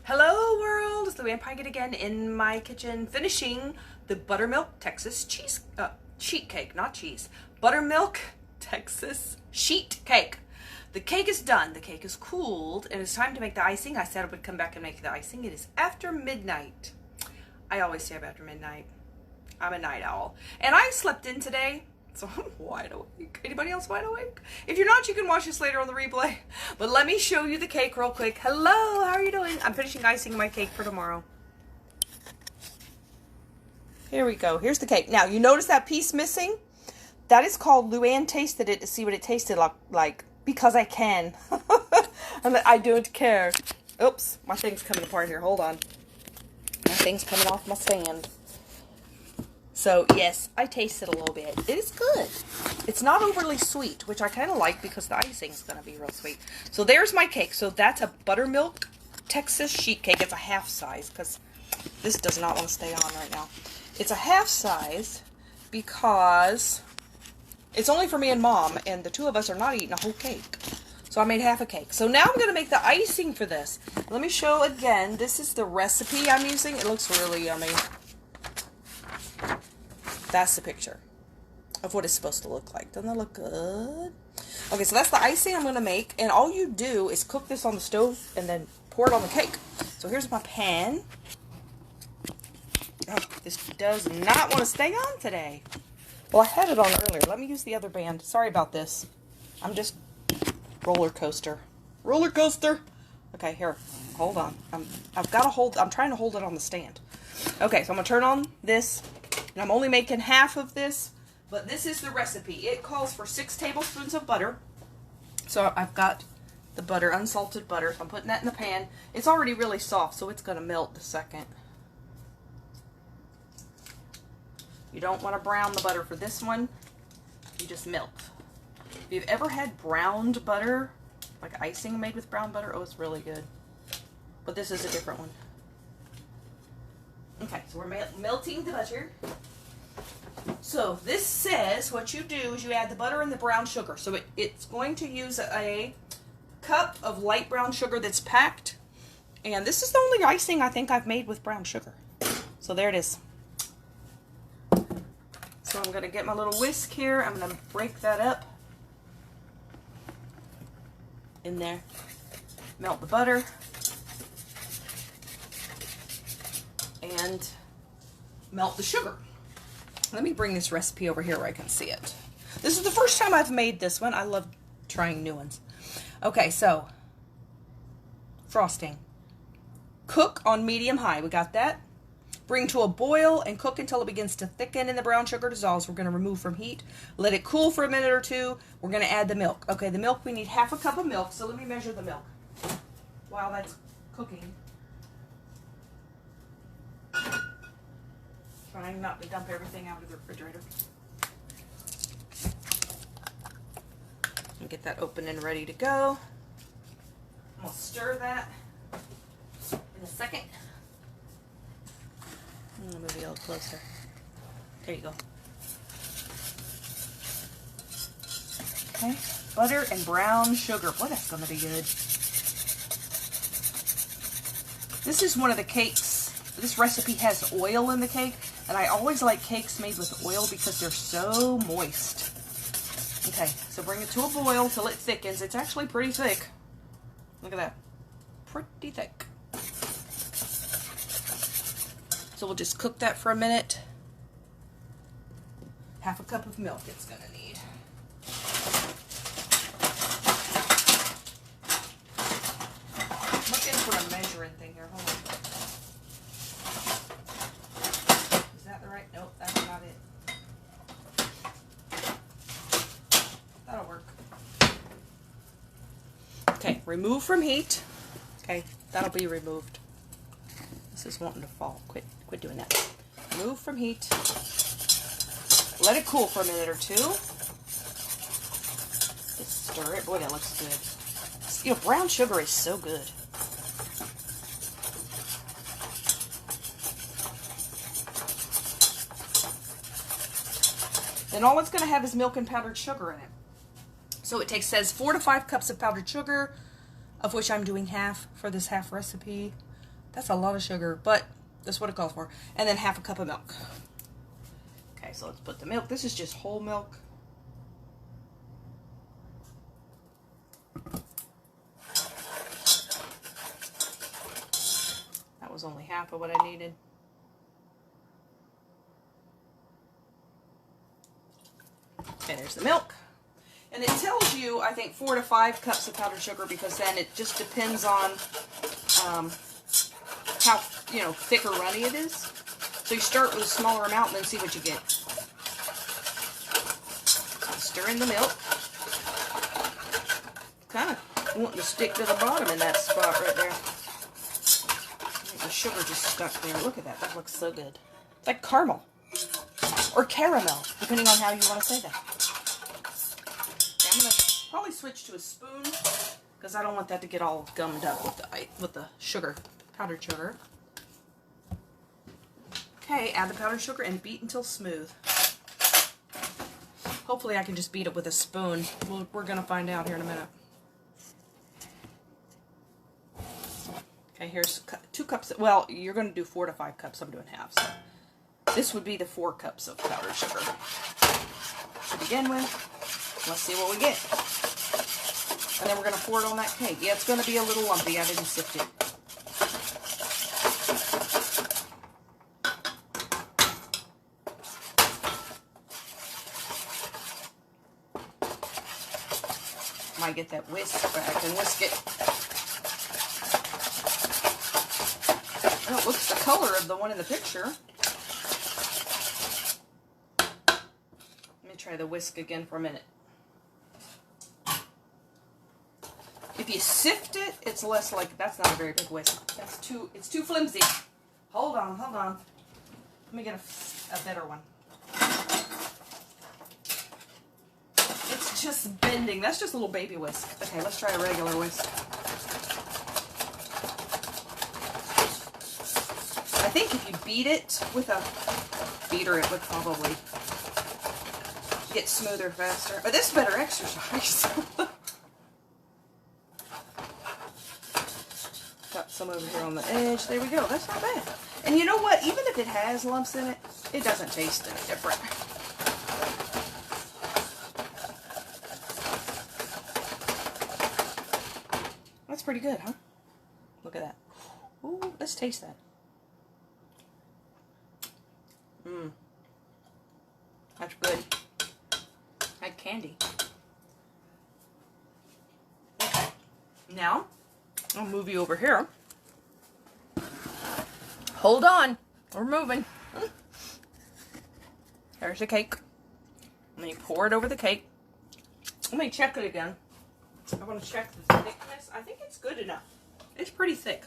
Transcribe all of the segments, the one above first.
Hello world, it's Luann Pygott again in my kitchen finishing the Buttermilk Texas cheese, sheet cake, not cheese. Buttermilk Texas sheet cake. The cake is done, the cake is cooled, and it's time to make the icing. I said I would come back and make the icing. It is after midnight. I always stay up after midnight. I'm a night owl. And I slept in today, so I'm wide awake. Anybody else wide awake? If you're not, you can watch this later on the replay. But let me show you the cake real quick. Hello, how are you doing? I'm finishing icing my cake for tomorrow. Here we go. Here's the cake. Now, you notice that piece missing? That is called Luann tasted it to see what it tasted like because I can. And I don't care. Oops, my thing's coming apart here. Hold on. My thing's coming off my stand. So, yes, I tasted a little bit. It is good. It's not overly sweet, which I kind of like because the icing is going to be real sweet. So, there's my cake. So, that's a Buttermilk Texas sheet cake. It's a half size because this does not want to stay on right now. It's a half size because it's only for me and Mom, and the two of us are not eating a whole cake. So, I made half a cake. So, now I'm going to make the icing for this. Let me show again. This is the recipe I'm using. It looks really yummy. That's the picture of what it's supposed to look like. Doesn't that look good? Okay, so that's the icing I'm going to make. And all you do is cook this on the stove and then pour it on the cake. So here's my pan. Oh, this does not want to stay on today. Well, I had it on earlier. Let me use the other band. Sorry about this. I'm just roller coaster. Roller coaster. Okay, here. Hold on. I've got to hold. I'm trying to hold it on the stand. Okay, so I'm going to turn on this. And I'm only making half of this, but this is the recipe. It calls for 6 tablespoons of butter. So I've got the butter, unsalted butter. So I'm putting that in the pan. It's already really soft, so it's going to melt the second. You don't want to brown the butter for this one. You just melt. If you've ever had browned butter, like icing made with brown butter, oh, it's really good. But this is a different one. Okay, so we're melting the butter. So this says what you do is you add the butter and the brown sugar. So it's going to use a cup of light brown sugar that's packed. And this is the only icing I think I've made with brown sugar. So there it is. So I'm going to get my little whisk here. I'm going to break that up in there. Melt the butter. And melt the sugar. Let me bring this recipe over here where I can see it. This is the first time I've made this one. I love trying new ones. Okay, so frosting. Cook on medium-high. We got that. Bring to a boil and cook until it begins to thicken and the brown sugar dissolves. We're going to remove from heat. Let it cool for a minute or two. We're going to add the milk. Okay, the milk, we need half a cup of milk. So let me measure the milk while that's cooking. Trying not to dump everything out of the refrigerator. And get that open and ready to go. I'm going to stir that in a second. I'm going to move it a little closer. There you go. Okay, butter and brown sugar. Boy, that's going to be good. This is one of the cakes. This recipe has oil in the cake, and I always like cakes made with oil because they're so moist. Okay, so bring it to a boil till it thickens. It's actually pretty thick. Look at that. Pretty thick. So we'll just cook that for a minute. Half a cup of milk it's going to need. I'm looking for a measuring thing here. Hold on. Nope, that's not it. That'll work. Okay, remove from heat. Okay, that'll be removed. This is wanting to fall. Quit doing that. Remove from heat. Let it cool for a minute or two. Just stir it. Boy, that looks good. You know, brown sugar is so good. Then all it's going to have is milk and powdered sugar in it. So it says 4 to 5 cups of powdered sugar, of which I'm doing half for this half recipe. That's a lot of sugar, but that's what it calls for. And then half a cup of milk. Okay, so let's put the milk. This is just whole milk. That was only half of what I needed. Okay, there's the milk. And it tells you, I think, 4 to 5 cups of powdered sugar, because then it just depends on how, you know, thick or runny it is. So you start with a smaller amount and then see what you get. Stir in the milk. Kind of wanting to stick to the bottom in that spot right there. The sugar just stuck there. Look at that. That looks so good. It's like caramel. Or caramel, depending on how you want to say that. Okay, I'm going to probably switch to a spoon, because I don't want that to get all gummed up with the sugar, powdered sugar. Okay, add the powdered sugar and beat until smooth. Hopefully I can just beat it with a spoon. We're going to find out here in a minute. Okay, here's 2 cups. Well, you're going to do 4 to 5 cups. I'm doing half. So this would be the 4 cups of powdered sugar to begin with. Let's see what we get. And then we're going to pour it on that cake. Yeah, it's going to be a little lumpy. I didn't sift it. Might get that whisk back and whisk it. Well, it looks the color of the one in the picture. Let me try the whisk again for a minute. If you sift it, it's less like, that's not a very big whisk. It's too flimsy. Hold on. Let me get a better one. It's just bending. That's just a little baby whisk. Okay, let's try a regular whisk. I think if you beat it with a beater, it would probably get smoother faster. But this is better exercise. Got some over here on the edge. There we go. That's not bad. And you know what? Even if it has lumps in it, it doesn't taste any different. That's pretty good, huh? Look at that. Ooh, let's taste that. Mmm. That's good. Like candy. Okay. Now, I'll move you over here. Hold on. We're moving. There's the cake. Let me pour it over the cake. Let me check it again. I want to check the thickness. I think it's good enough. It's pretty thick.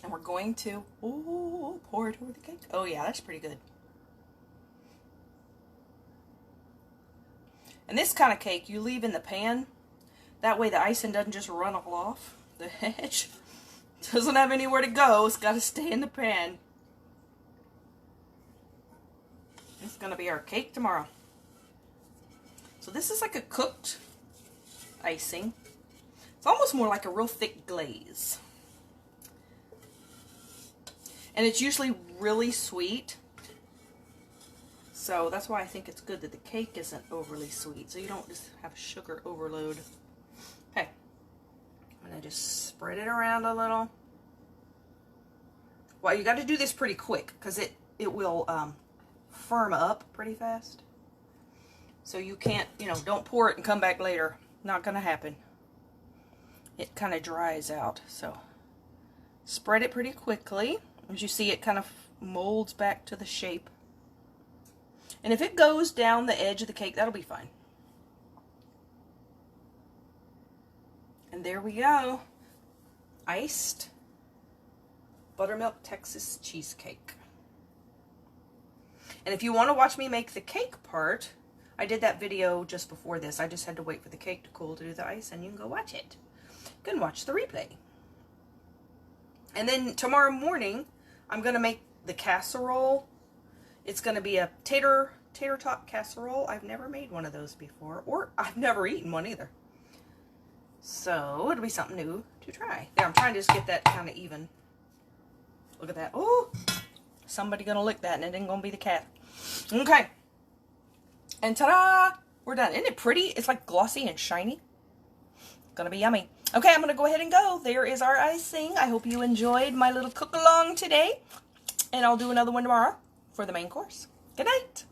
And we're going to pour it over the cake. Oh yeah, that's pretty good. And this kind of cake you leave in the pan. That way the icing doesn't just run all off the edge. Doesn't have anywhere to go. It's got to stay in the pan. It's going to be our cake tomorrow. So this is like a cooked icing. It's almost more like a real thick glaze. And it's usually really sweet. So that's why I think it's good that the cake isn't overly sweet. So you don't just have sugar overload. Okay. I'm going to just spread it around a little. Well, you got to do this pretty quick because it will firm up pretty fast. So you can't, don't pour it and come back later. Not going to happen. It kind of dries out. So spread it pretty quickly. As you see, it kind of molds back to the shape. And if it goes down the edge of the cake, that'll be fine. And there we go. Iced buttermilk Texas cheesecake. And if you want to watch me make the cake part, I did that video just before this. I just had to wait for the cake to cool to do the ice, and you can go watch it. You can watch the replay. And then tomorrow morning, I'm going to make the casserole. It's going to be a tater tot casserole. I've never made one of those before, or I've never eaten one either. So it'll be something new to try. There, I'm trying to just get that kind of even. Look at that. Oh, somebody gonna lick that and it ain't gonna be the cat. Okay. And ta-da! We're done. Isn't it pretty? It's like glossy and shiny. Gonna be yummy. Okay, I'm gonna go ahead and go. There is our icing. I hope you enjoyed my little cook along today. And I'll do another one tomorrow for the main course. Good night.